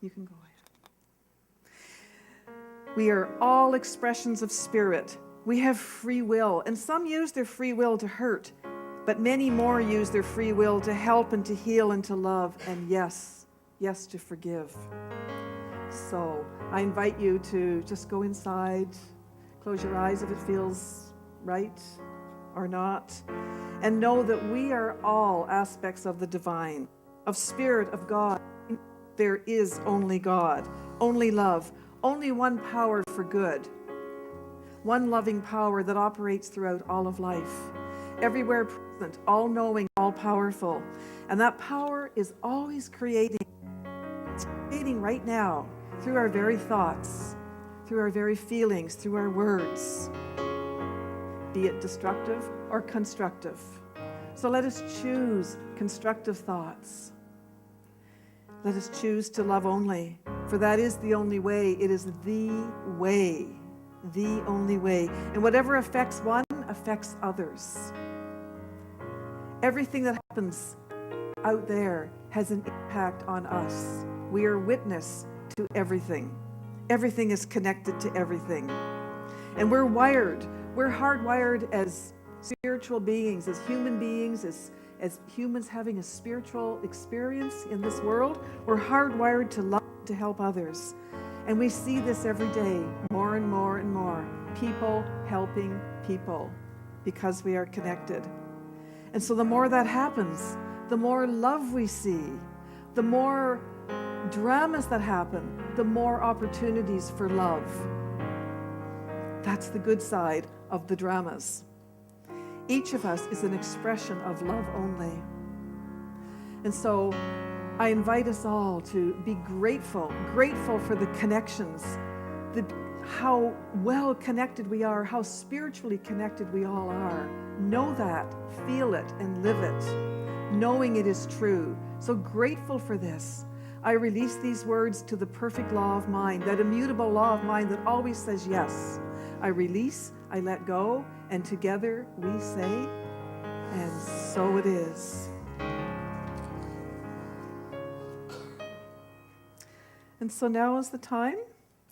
B: You can go ahead. We are all expressions of spirit. We have free will, and some use their free will to hurt, but many more use their free will to help and to heal and to love, and yes, to forgive. So I invite you to just go inside, close your eyes if it feels right or not, and know that we are all aspects of the divine, of spirit, of God. There is only God, only love, only one power for good, one loving power that operates throughout all of life, everywhere present, all-knowing, all-powerful. And that power is always creating. It's creating right now through our very thoughts, through our very feelings, through our words, be it destructive or constructive. So let us choose constructive thoughts. Let us choose to love only, for that is the only way. It is the way, the only way. And whatever affects one affects others. Everything that happens out there has an impact on us. We are witness to everything. Everything is connected to everything. And we're hardwired as spiritual beings, as human beings, as humans having a spiritual experience in this world. We're hardwired to love, to help others. And we see this every day, more and more and more. People helping people because we are connected. And so the more that happens, the more love we see, the more dramas that happen, the more opportunities for love. That's the good side of the dramas. Each of us is an expression of love only. And so I invite us all to be grateful for the connections, how well connected we are, how spiritually connected we all are. Know that, feel it, and live it, knowing it is true. So grateful for this. I release these words to the perfect law of mind, that immutable law of mind that always says yes. I release, I let go, and together we say, and so it is. And so now is the time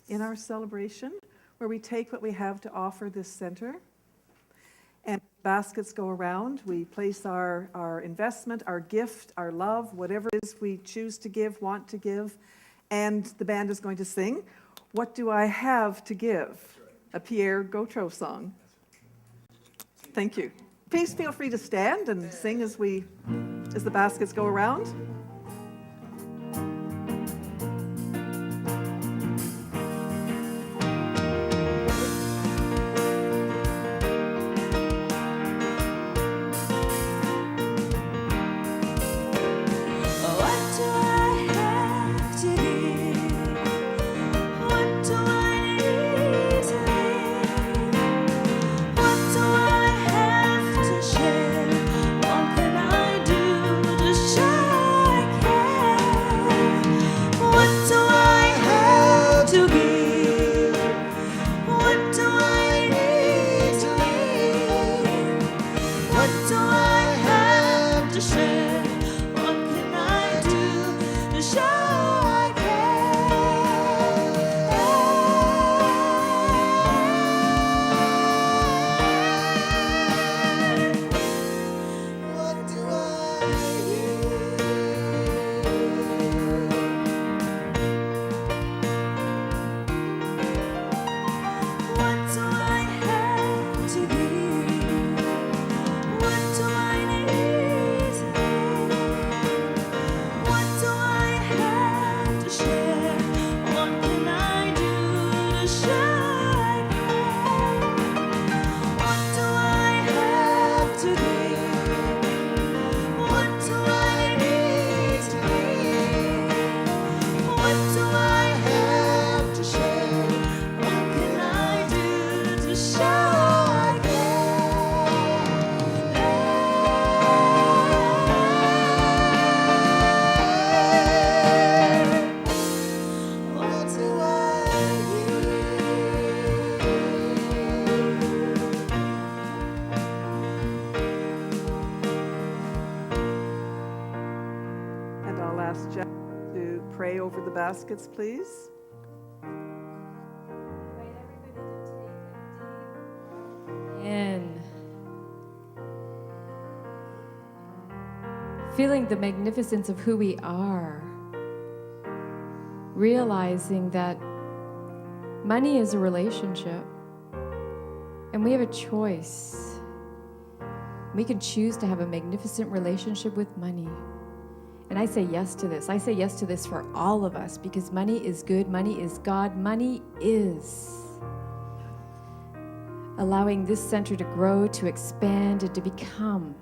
B: in our celebration where we take what we have to offer this center, and baskets go around. We place our investment, our gift, our love, whatever it is we choose to give, want to give, and the band is going to sing, What Do I Have to Give? A Pierre Gautreau song. Thank you. Please feel free to stand and sing as the baskets go around.
A: What do I have to share? What can I do to show I care? What do I What do I have to give? What do I need to give? What do I have to share? What can I do to show I care? What do I have to give? What do I need to give? What do I have to share? What can I do to show I care? What do I
B: And I'll ask Jack to pray over the baskets, please.
E: In. Feeling the magnificence of who we are. Realizing that money is a relationship. And we have a choice. We can choose to have a magnificent relationship with money. And I say yes to this. I say yes to this for all of us because money is good, money is God, money is allowing this center to grow, to expand, and to become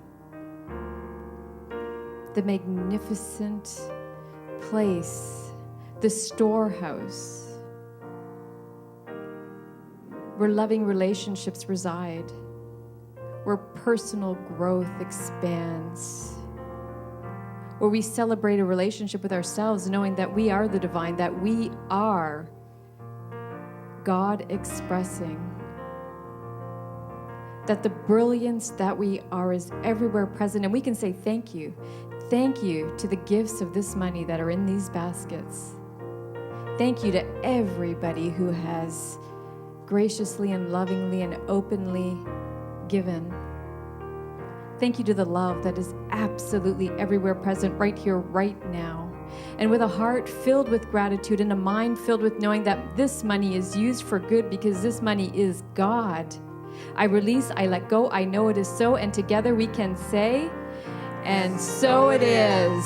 E: the magnificent place, the storehouse where loving relationships reside, where personal growth expands, where we celebrate a relationship with ourselves, knowing that we are the divine, that we are God expressing, that the brilliance that we are is everywhere present. And we can say thank you. Thank you to the gifts of this money that are in these baskets. Thank you to everybody who has graciously and lovingly and openly given. Thank you to the love that is absolutely everywhere present right here, right now. And with a heart filled with gratitude and a mind filled with knowing that this money is used for good because this money is God. I release, I let go, I know it is so, and together we can say, and so it is.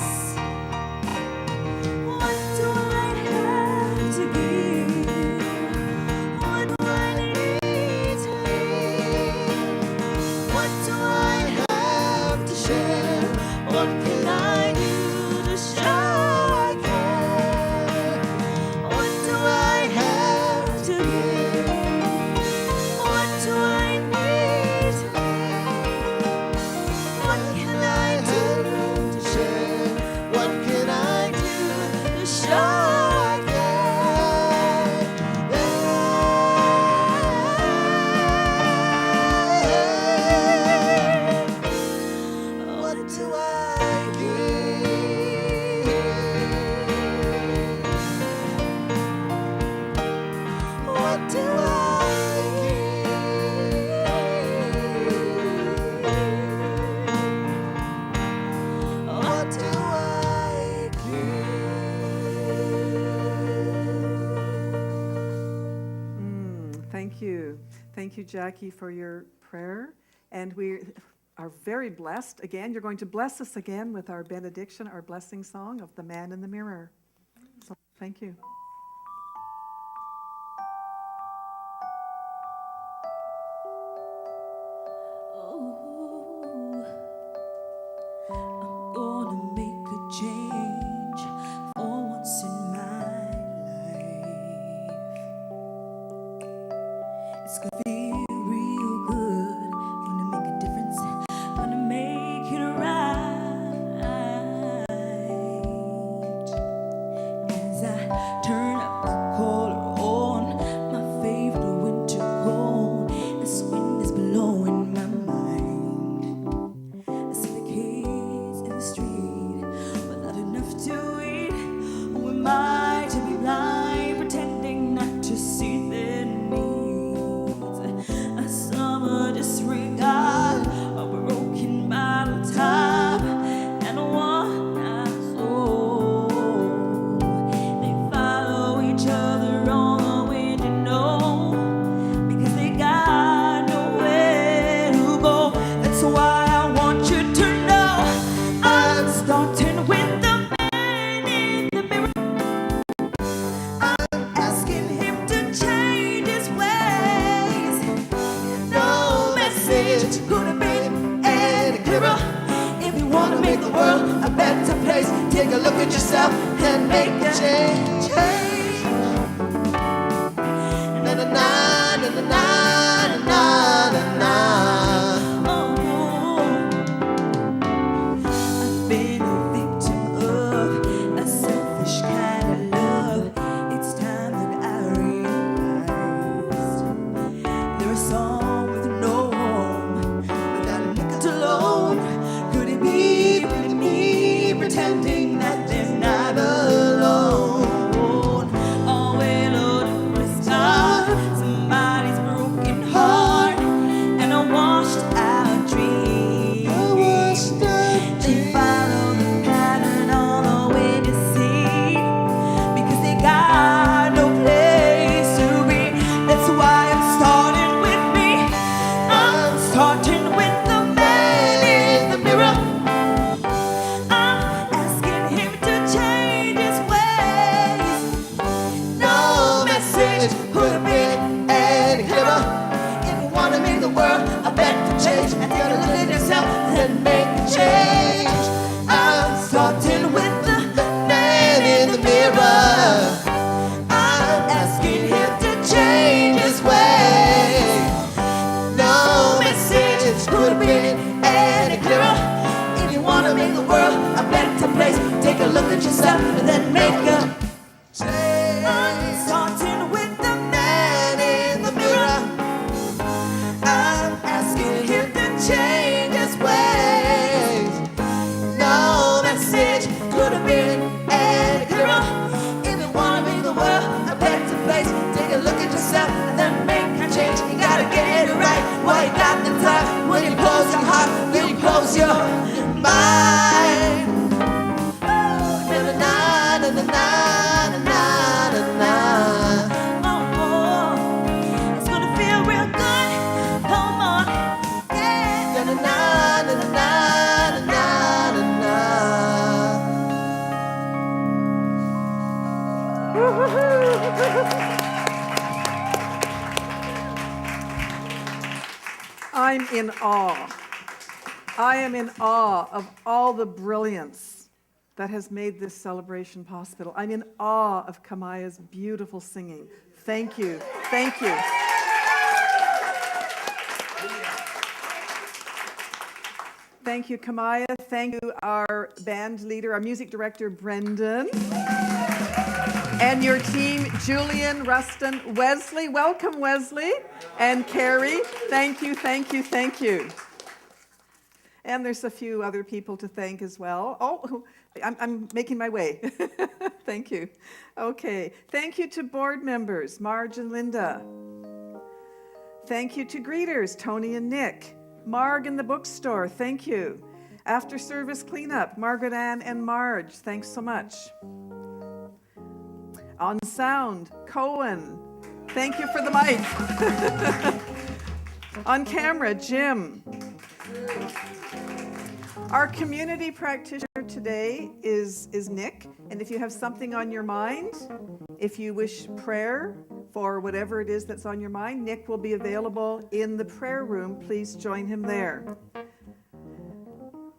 A: What do I have to give? What do I need to leave? What do I have to share? What can I do to show I care? What do I have to give? What do I need to leave? What can I do to share? What can I do to show I care? What do I give? What do I give? What do I give?
B: Thank you. Thank you, Jackie, for your prayer. And we are very blessed. Again, you're going to bless us again with our benediction, our blessing song of the Man in the Mirror. So thank you.
A: Oh, I'm gonna make a change for once in my life. It's gonna feel real good. Gonna make a difference. Gonna make it right. As I turn could have been any clearer. If you want to make the world a better place, take a look at yourself and make a change. Na na na na na na na na. I've been a victim of a selfish kind of love. It's time that I realized there is song with no home, without a nickel to loan. Could it be really me pretending that they're not alone? Oh, well, oh, it's not somebody's broken heart, and a washed out dream. They follow the pattern all the way to see, because they got no place to be. That's why I'm starting with me. I'm starting with the man in the mirror. I'm asking him to change his ways. No message could have been any clearer. If you want to make the world a better change, and you gotta look at yourself and make a change. I'm starting with the man in the mirror. I'm asking him to change his ways. No message could have been any clearer. If you want to make the world a better place, take a look at yourself and then make a change. I'm starting with the man in the mirror. I'm asking him to change his ways. No message could have been any clearer. If you want to make the world a better place, take a look at yourself and then make a change. You gotta get it right while you got the time. When you close your heart, when you close your mind. Na na na na na na na na. Oh, it's gonna feel real good. Come on, yeah. Na na na na na na na na.
B: I'm in awe. I am in awe of all the brilliance that has made this celebration possible. I'm in awe of Kamaya's beautiful singing. Thank you. Thank you. Thank you, Kamaya. Thank you, our band leader, our music director, Brendan. And your team, Julian, Rustin, Wesley. Welcome, Wesley. And Carrie. Thank you, thank you, thank you. And there's a few other people to thank as well. Oh, I'm making my way. Thank you. Okay. Thank you to board members, Marge and Linda. Thank you to greeters, Tony and Nick. Marg in the bookstore, thank you. After service cleanup, Margaret Ann and Marge, thanks so much. On sound, Cohen, thank you for the mic. On camera, Jim. Our community practitioner today is Nick, and if you have something on your mind, if you wish prayer for whatever it is that's on your mind, Nick will be available in the prayer room. Please join him there.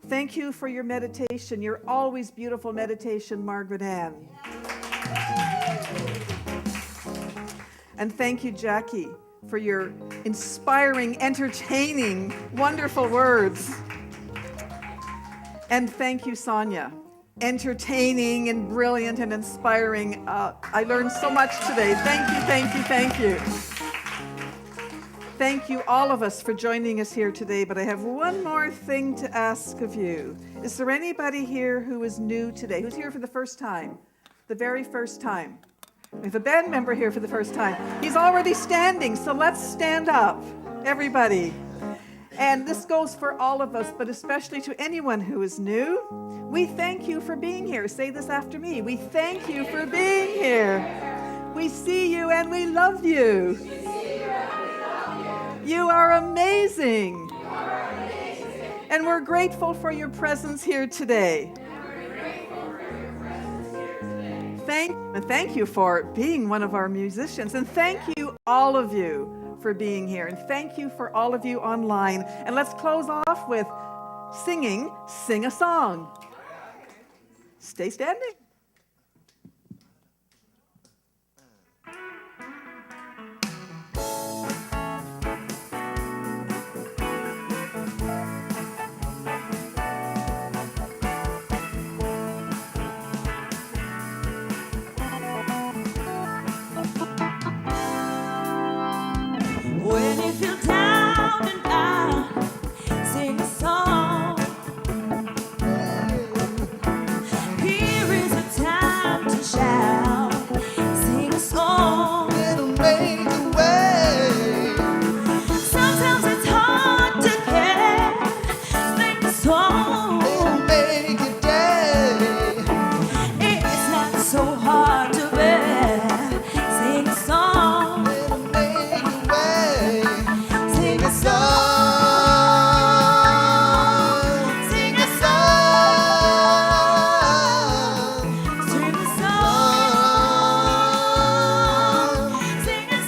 B: Thank you for your meditation, your always beautiful meditation, Margaret Ann. And thank you, Jackie, for your inspiring, entertaining, wonderful words. And thank you, Sonia. Entertaining and brilliant and inspiring. I learned so much today. Thank you, thank you, thank you. Thank you, all of us, for joining us here today. But I have one more thing to ask of you. Is there anybody here who is new today? Who's here for the first time? The very first time? We have a band member here for the first time. He's already standing, so let's stand up, everybody. And this goes for all of us, but especially to anyone who is new. We thank you for being here. Say this after me. We thank you for being here. We see you and we love you. You are amazing. And we're grateful for your presence here today. Thank you for being one of our musicians. And thank you, all of you, for being here. And thank you for all of you online. And let's close off with singing Sing a Song. Stay standing.
A: When you feel down and out, sing a song. Here is a time to shout. Sing a song. It'll make a way. Sometimes it's hard to get. Sing a song. It'll make a day. It's not so hard to bear. Sing a song. It'll make a way. Sing a song. Sing a song. Sing a song. Sing a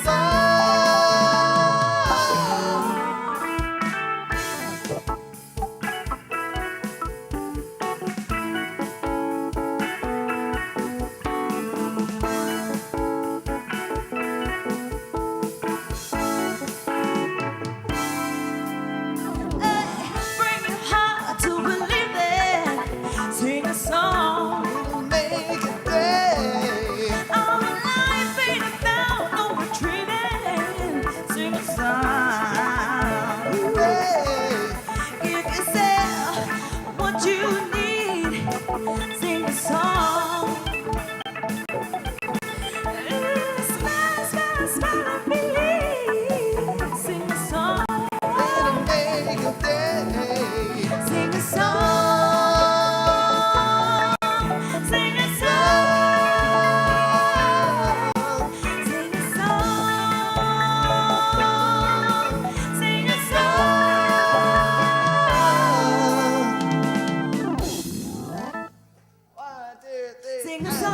A: bring it hard to believe it. Sing a song. It'll make a day. Our life ain't about no retreating. Sing a song. Give yourself what you need. Sing a song. Smile, smile, smile and believe. Sing a song. It'll make a day. Sing a song. Sing a song. Sing a song. Sing a song. 1, 2, 3. Sing a song.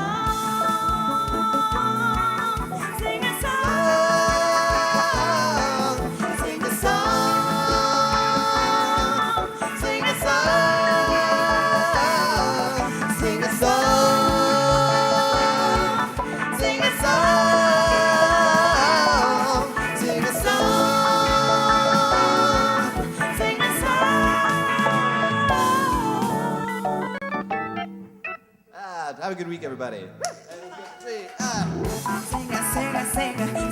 A: Sing a song. Sing a song. Sing a song. Sing a song. Sing a song. Sing a song. Sing a song.
C: Have a good week, everybody.
A: Sing a, sing a, sing a.